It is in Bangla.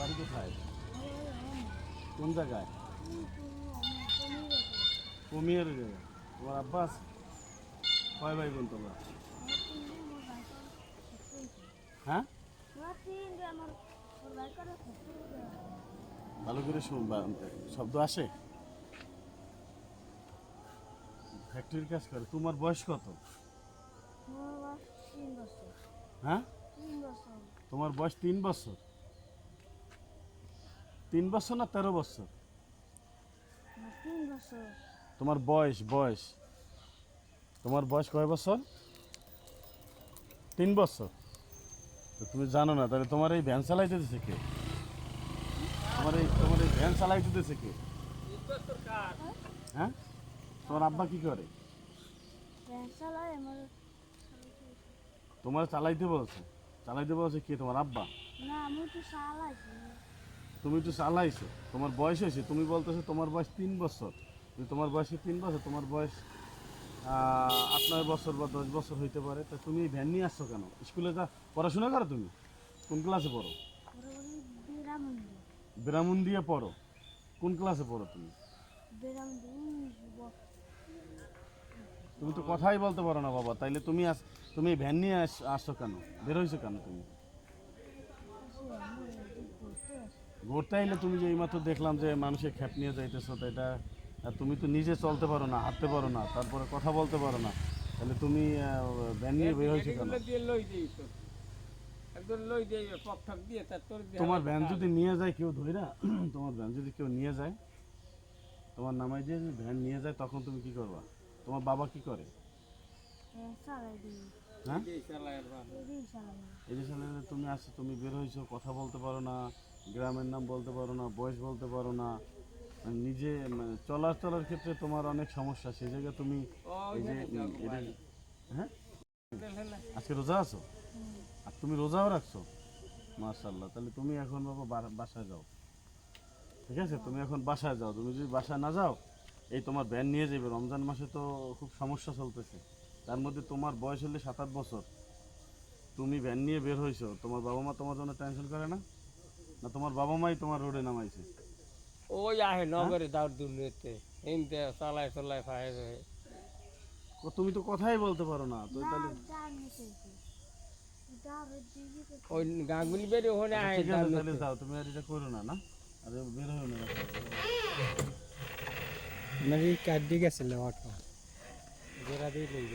বাড়ি কোথায়? কোন জায়গায়? কুমিয়ার জায়গায়। তোমার আব্বা আছে? কয় ভাই বোন তোমরা? হ্যাঁ, ভালো করে শব্দ আসে? ফ্যাক্টরির কাজ করে। তোমার বয়স কত? হ্যাঁ, তোমার বয়স 3 বছর? 3 বছর না 13 বছর? তোমার বয়স বয়স তোমার বয়স কয় বছর? 3 বছর? তো তুমি জানো না, তাহলে তোমার এই ভ্যান চালাইতে দিতেছে কে? তোমার এই ভ্যান চালাইতে দিতেছে কে? হ্যাঁ, তোমার আব্বা কি করে? তোমার চালাইতে বলছে? চালাইতে বলছে কে? তোমার আব্বা? তুমি তো চালাইছো, তোমার বয়স হয়েছে, তুমি বলতেছো তোমার বয়স 3 বছর। তোমার বয়সে 3 বছর, তোমার বয়স 8-9 বছর বা 10 বছর হইতে পারে। তা তুমি ভ্যান নিয়ে আসছো কেন? স্কুলে যা পড়াশোনা করো তুমি? কোন ক্লাসে পড়ো? ব্রাহ্মণ দিয়ে পড়ো? কোন ক্লাসে পড়ো তুমি? তুমি তো কথাই বলতে পারো না বাবা, তাইলে তুমি ভ্যান নিয়ে আসছো কেন? বের হয়েছো কেন তুমি? ঘুরতে আইলে তুমি যে এইমাত্র দেখলাম যে মানুষের খ্যাপ নিয়ে যাইতেছো, তো এটা তুমি তো নিজে চলতে পারো না, হাঁটতে পারো না, তারপরে কথা বলতে পারো না, তাহলে তুমি ভ্যান নিয়ে বের হয়েছো কেন? তোমার ভ্যান যদি নিয়ে যায় কেউ ধইরা, তোমার ভ্যান যদি কেউ নিয়ে যায়, তোমার নামাই দিয়ে যদি ভ্যান নিয়ে যায়, তখন তুমি কি করবা? তোমার বাবা কি করে? হ্যাঁ, এই যে সালে তুমি আসছো, তুমি বের হয়েছো, কথা বলতে পারো না, গ্রামের নাম বলতে পারো না, বয়স বলতে পারো না, নিজে চলার ক্ষেত্রে তোমার অনেক সমস্যা। সেই জায়গায় তুমি এই যে হ্যাঁ, আজকে রোজা আছো? আর তুমি রোজাও রাখছো? মাশাআল্লাহ। তাহলে তুমি এখন বাবা বাসায় যাও, ঠিক আছে? তুমি এখন বাসায় যাও। তুমি যদি বাসায় না যাও, এই তোমার ভ্যান নিয়ে যাবে। রমজান মাসে তো খুব সমস্যা চলতেছে, তার মধ্যে তোমার বয়স হলে 7-8 বছর, তুমি ভ্যান নিয়ে বের হয়েছো, তোমার বাবা মা তোমার জন্য টেনশন করে না? না তোমার বাবা মাই তোমার রোডে নামাইছে? ওই আহে নগরে দাউদ দুর্নীতি হিন্দে চালায় চালায় ফাহে তুমি তো কথাই বলতে পারো না, তো তাহলে ওই গাঙ্গুলি বেরি ওখানে আচ্ছা আহে ঠিক আছে, তাহলে দাউদ যাও, তুমি আর এটা করো না, না আর বের হয়ে না। আপনার এই কার্ড দিয়ে গেছিল অটো জোড়া দিয়ে লই